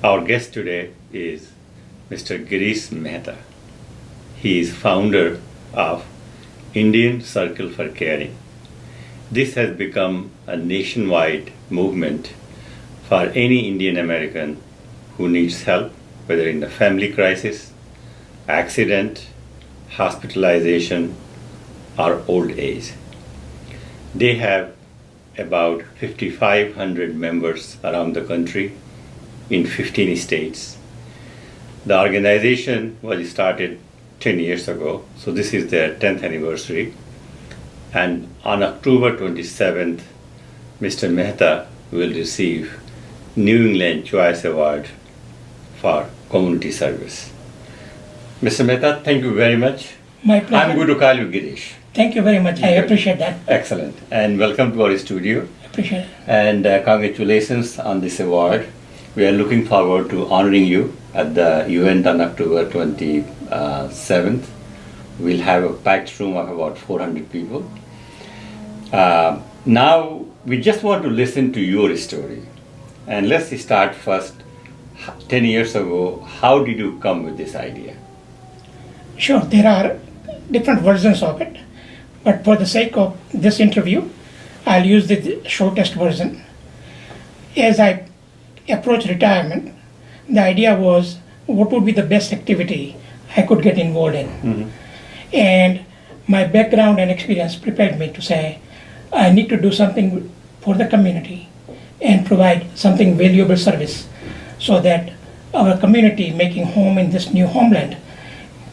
Our guest today is Mr. Girish Mehta. He is founder of Indian Circle for Caring. This has become a nationwide movement for any Indian American who needs help, whether in a family crisis, accident, hospitalization, or old age. They have about 5,500 members around the country in 15 states. The organization was started 10 years ago, so this is their 10th anniversary. And on October 27th, Mr. Mehta will receive New England Choice Award for community service. Mr. Mehta, thank you very much. My pleasure. I'm going to call you Girish. Thank you very much. I appreciate that. Excellent. And welcome to our studio. Appreciate it. And congratulations on this award. We are looking forward to honoring you at the event on October 27th. We'll have a packed room of about 400 people. Now, we just want to listen to your story. And let's start first. 10 years ago, how did you come with this idea? Sure, there are different versions of it, but for the sake of this interview, I'll use the shortest version. As I approached retirement, the idea was what would be the best activity I could get involved in. Mm-hmm. And my background and experience prepared me to say, I need to do something for the community and provide something valuable service so that our community making home in this new homeland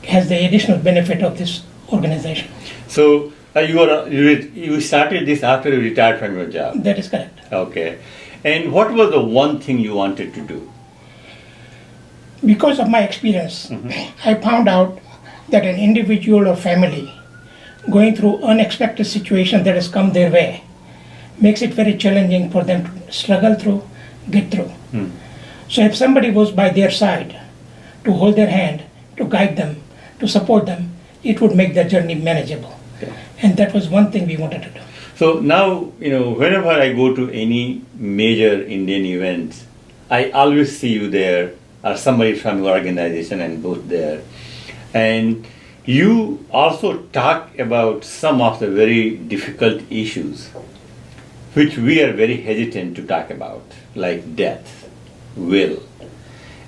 has the additional benefit of this organization. So you started this after you retired from your job? That is correct. Okay. And what was the one thing you wanted to do? Because of my experience, I found out that an individual or family going through unexpected situation that has come their way makes it very challenging for them to struggle through, get through. So if somebody was by their side to hold their hand, to guide them, to support them, it would make their journey manageable. Okay. And that was one thing we wanted to do. So now, whenever I go to any major Indian event, I always see you there or somebody from your organization and both there. And you also talk about some of the very difficult issues which we are very hesitant to talk about, like death, will.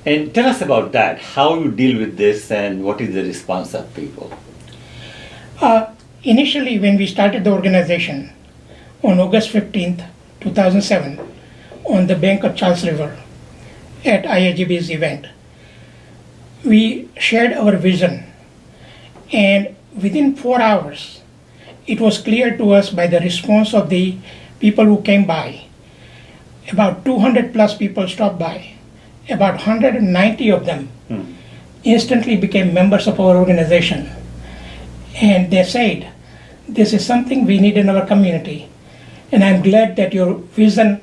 And tell us about that, how you deal with this and what is the response of people? Initially, when we started the organization on August 15th, 2007, on the bank of Charles River at IAGB's event, we shared our vision, and within 4 hours, it was clear to us by the response of the people who came by. About 200 plus people stopped by. About 190 of them instantly became members of our organization. And they said, this is something we need in our community. And I'm glad that your vision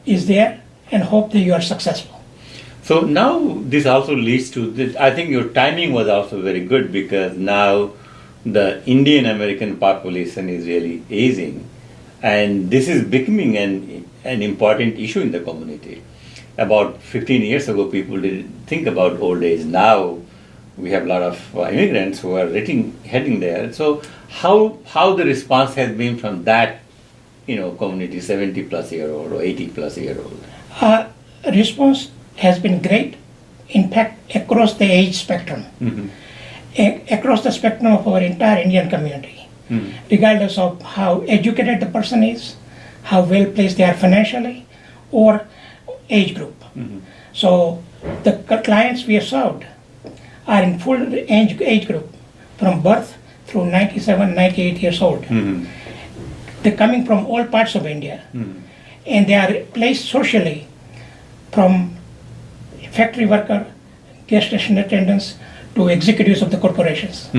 is there and hope that you are successful. So now this also leads to this. I think your timing was also very good because now the Indian American population is really aging. And this is becoming an important issue in the community. About 15 years ago, people didn't think about old age. Now we have a lot of immigrants who are heading there. So how the response has been from that, community, 70 plus year old or 80 plus year old? Response has been great. In fact, across the age spectrum, across the spectrum of our entire Indian community. Regardless of how educated the person is, how well placed they are financially, or age group. So the clients we have served are in full age group from birth through 97, 98 years old. They're coming from all parts of India, and they are placed socially from factory worker, gas station attendants, to executives of the corporations.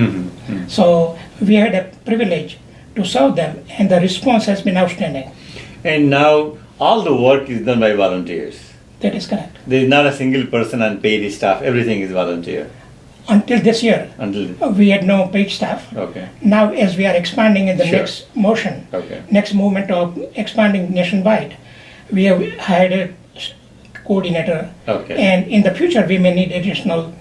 So we had a privilege to serve them, and the response has been outstanding. And now all the work is done by volunteers. That is correct. There is not a single person on paid staff, everything is volunteer. Until this year, we had no paid staff. Okay. Now, as we are expanding in the Sure. next motion, Okay. next movement of expanding nationwide, we have hired a coordinator. Okay. And in the future, we may need additional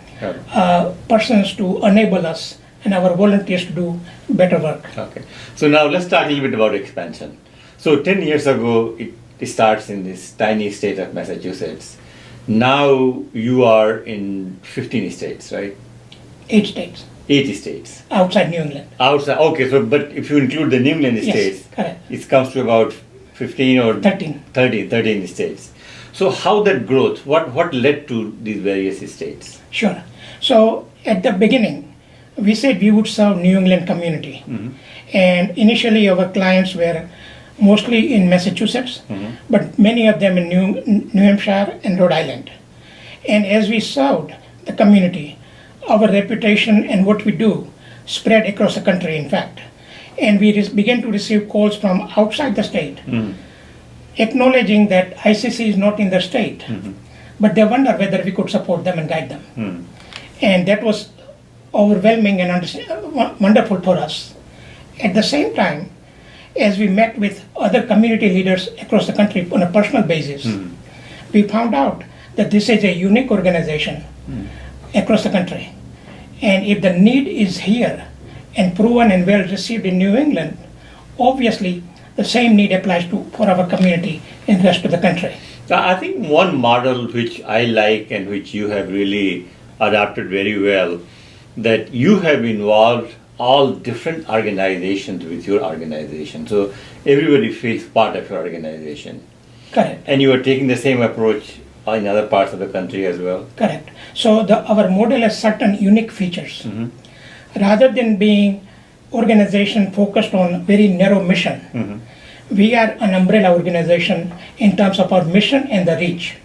persons to enable us and our volunteers to do better work. Okay. So now let's talk a little bit about expansion. So 10 years ago, it starts in this tiny state of Massachusetts. Now you are in 15 states, right? 8 states. 80 states. Outside New England. Outside, okay, so but if you include the New England Yes, states, correct. it comes to about 15 or 13. 13 states. So how that growth, what led to these various states? Sure. So at the beginning, we said we would serve New England community. And initially our clients were mostly in Massachusetts, but many of them in New Hampshire and Rhode Island. And as we served the community, our reputation and what we do spread across the country, in fact. And we began to receive calls from outside the state, acknowledging that ICC is not in the state, but they wonder whether we could support them and guide them. And that was overwhelming and wonderful for us. At the same time, as we met with other community leaders across the country on a personal basis, we found out that this is a unique organization across the country. And if the need is here and proven and well received in New England, obviously the same need applies for our community in the rest of the country. So I think one model which I like and which you have really adapted very well, that you have involved all different organizations with your organization. So everybody feels part of your organization. Correct. And you are taking the same approach in other parts of the country as well. Correct. So our model has certain unique features. Rather than being organization focused on very narrow mission, we are an umbrella organization in terms of our mission and the reach.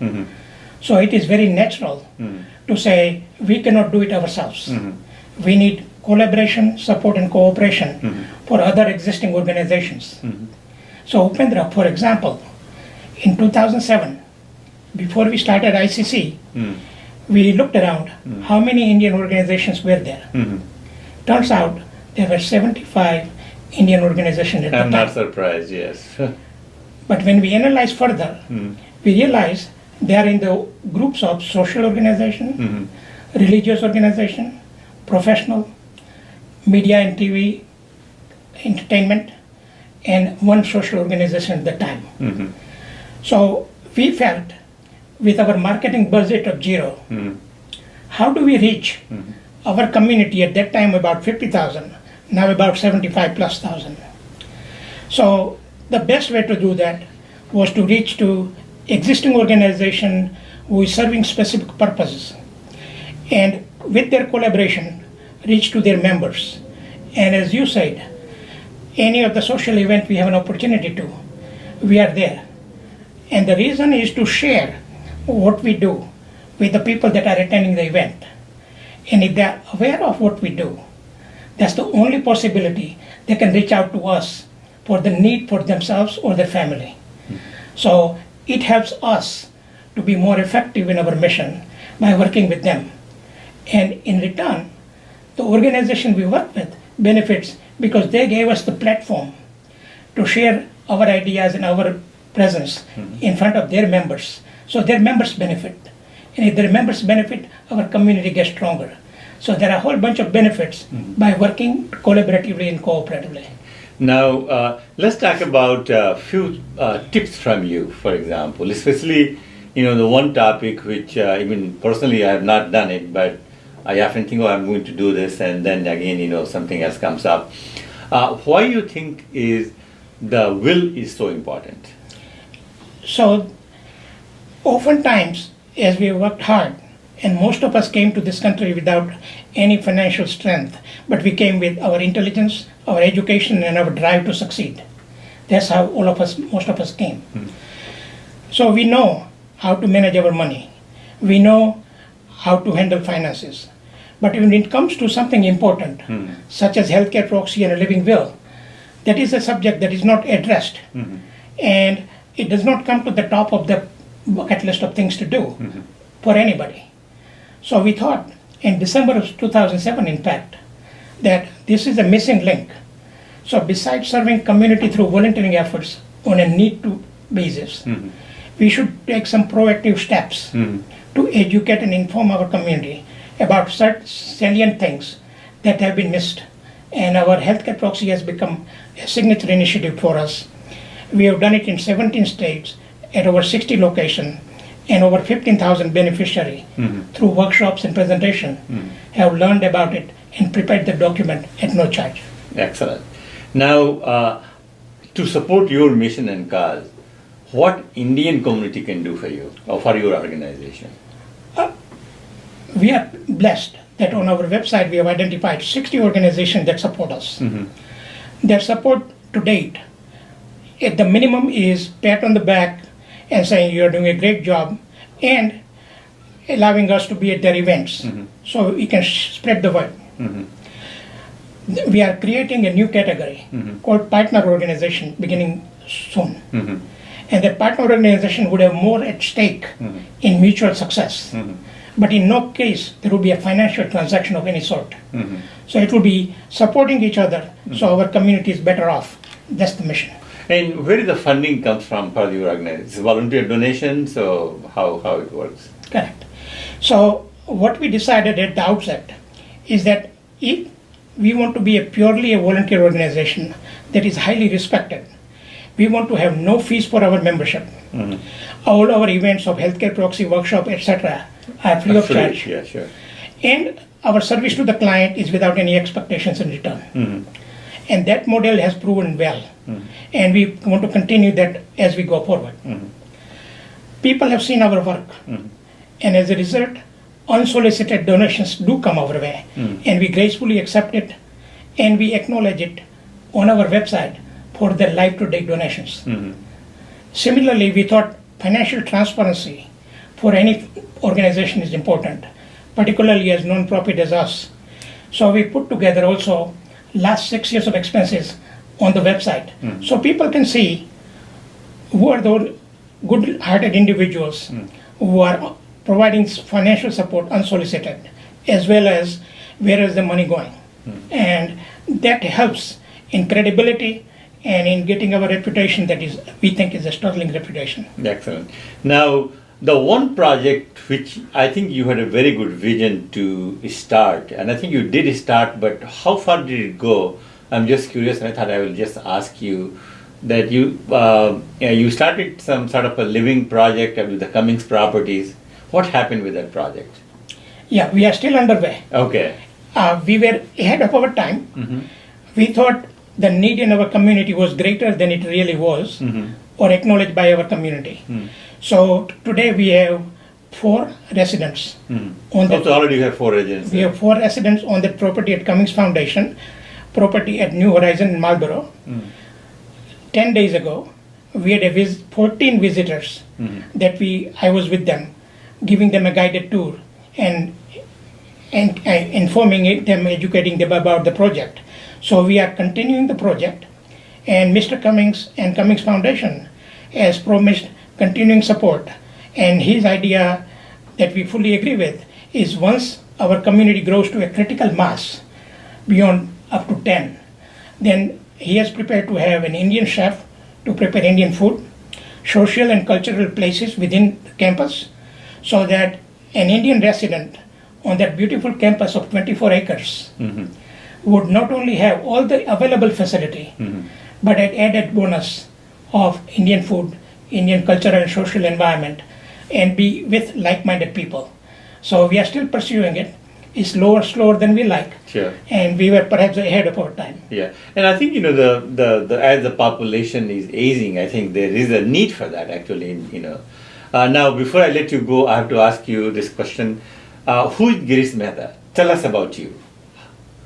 So it is very natural to say we cannot do it ourselves. We need collaboration, support and cooperation for other existing organizations. So Upendra, for example, in 2007, before we started ICC, we looked around how many Indian organizations were there. Turns out there were 75 Indian organizations at the time. I'm not surprised, yes. But when we analyze further, we realize they are in the groups of social organization, religious organization, professional, media and TV, entertainment, and one social organization at the time. So we felt with our marketing budget of zero, how do we reach our community at that time about 50,000, now about 75 plus thousand. So the best way to do that was to reach to existing organization who is serving specific purposes, and with their collaboration reach to their members. And as you said, any of the social event we have an opportunity to, we are there. And the reason is to share what we do with the people that are attending the event. And if they are aware of what we do, that's the only possibility they can reach out to us for the need for themselves or their family. So it helps us to be more effective in our mission by working with them. And in return, the organization we work with benefits because they gave us the platform to share our ideas and our presence in front of their members. So their members benefit. And if their members benefit, our community gets stronger. So there are a whole bunch of benefits by working collaboratively and cooperatively. Now, let's talk about a few tips from you, for example, especially, the one topic which even personally I have not done it, but I often think, I'm going to do this, and then again, something else comes up. Why you think is the will is so important? So, oftentimes, as we worked hard, and most of us came to this country without any financial strength, but we came with our intelligence, our education, and our drive to succeed. That's how most of us came. So we know how to manage our money. We know how to handle finances. But when it comes to something important, such as healthcare proxy and a living will, that is a subject that is not addressed. And it does not come to the top of the bucket list of things to do for anybody. So we thought in December of 2007, in fact, that this is a missing link. So besides serving community through volunteering efforts on a need-to basis, we should take some proactive steps to educate and inform our community about certain salient things that have been missed. And our healthcare proxy has become a signature initiative for us. We have done it in 17 states at over 60 locations, and over 15,000 beneficiaries through workshops and presentation have learned about it and prepared the document at no charge. Excellent. Now, to support your mission and cause, what Indian community can do for you or for your organization? We are blessed that on our website we have identified 60 organizations that support us. Their support to date, at the minimum, is pat on the back and saying you're doing a great job and allowing us to be at their events so we can spread the word. We are creating a new category called partner organization beginning soon. And that partner organization would have more at stake in mutual success. But in no case there will be a financial transaction of any sort. So it will be supporting each other so our community is better off. That's the mission. And where the funding comes from for your organization? Volunteer donations or how it works? Correct. So what we decided at the outset is that if we want to be a purely a volunteer organization that is highly respected, we want to have no fees for our membership. All our events of healthcare proxy workshop, etc., are free of charge. Yeah, sure. And our service to the client is without any expectations in return. And that model has proven well. And we want to continue that as we go forward. People have seen our work. And as a result, unsolicited donations do come our way. And we gracefully accept it and we acknowledge it on our website for their life-to-date donations. Similarly, we thought financial transparency for any organization is important, particularly as non-profit as us. So we put together also last 6 years of expenses on the website, so people can see who are those good-hearted individuals who are providing financial support unsolicited, as well as where is the money going. And that helps in credibility and in getting our reputation that is, we think, is a sterling reputation. Excellent. Now, the one project which I think you had a very good vision to start, and I think you did start, but how far did it go? I'm just curious, and I thought I will just ask you that you started some sort of a living project with the Cummings properties. What happened with that project? Yeah, we are still underway. Okay. We were ahead of our time. We thought the need in our community was greater than it really was, or acknowledged by our community. So today we have 4 residents on that. So already you have 4 residents. We have 4 residents on that property at Cummings Foundation, property at New Horizon in Marlborough. 10 days ago, we had 14 visitors that I was with them, giving them a guided tour and informing them, educating them about the project. So we are continuing the project, and Mr. Cummings and Cummings Foundation has promised continuing support. And his idea that we fully agree with is once our community grows to a critical mass beyond up to 10, then he is prepared to have an Indian chef to prepare Indian food, social and cultural places within the campus, so that an Indian resident on that beautiful campus of 24 acres would not only have all the available facility, but an added bonus of Indian food, Indian cultural and social environment, and be with like-minded people. So we are still pursuing it. It's slower than we like. Sure. And we were perhaps ahead of our time. Yeah, and I think the as the population is aging, I think there is a need for that actually. Now before I let you go, I have to ask you this question: who is Girish Mehta? Tell us about you.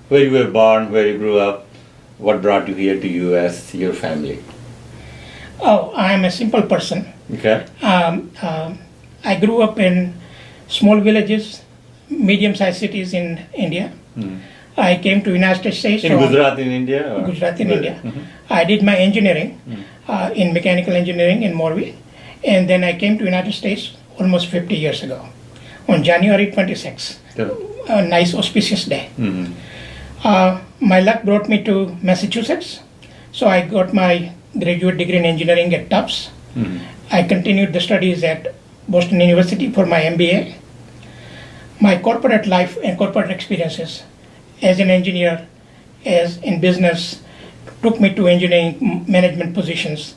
Where you were born, where you grew up, what brought you here to US, your family. Oh, I am a simple person. Okay. I grew up in small villages, medium-sized cities in India. I came to United States. In Gujarat in India? Or? Gujarat in India. I did my engineering in mechanical engineering in Morbi. And then I came to United States almost 50 years ago on January 26. A nice auspicious day. My luck brought me to Massachusetts. So I got my graduate degree in engineering at Tufts. I continued the studies at Boston University for my MBA. My corporate life and corporate experiences as an engineer, as in business, took me to engineering management positions,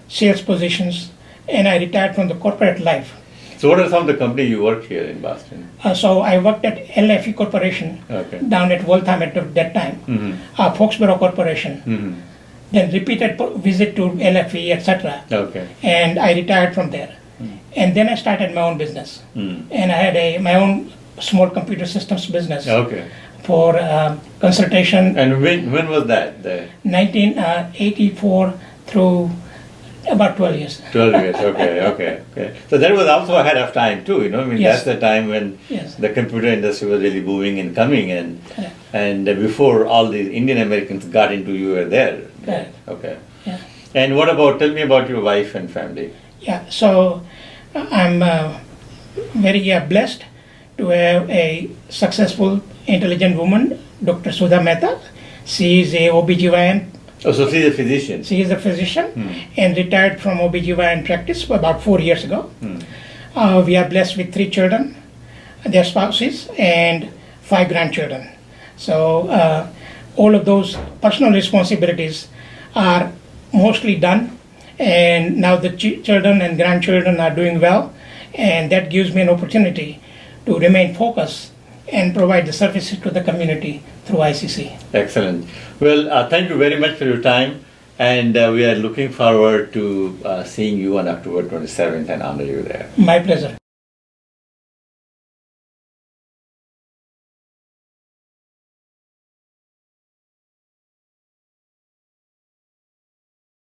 sales positions, and I retired from the corporate life. So what are some of the companies you worked here in Boston? So I worked at LFE Corporation down at Waltham at that time, Foxborough Corporation, then repeated visit to LFE, etc. And I retired from there. And then I started my own business. And I had my own small computer systems business for consultation. And when was that? 1984 through about 12 years. 12 years, okay. So that was also ahead of time too, I mean, that's the time when the computer industry was really booming and coming, and before all these Indian Americans got into, you were there. Okay. Yeah. And tell me about your wife and family. Yeah, so I'm very blessed to have a successful, intelligent woman, Dr. Sudha Mehta. She is a OBGYN. Oh, so she's a physician? She is a physician and retired from OBGYN practice about 4 years ago. We are blessed with 3 children, their spouses, and 5 grandchildren. So all of those personal responsibilities are mostly done, and now the children and grandchildren are doing well, and that gives me an opportunity to remain focused and provide the services to the community through ICC. Excellent. Well, thank you very much for your time, and we are looking forward to seeing you on October 27th and honor you there. My pleasure.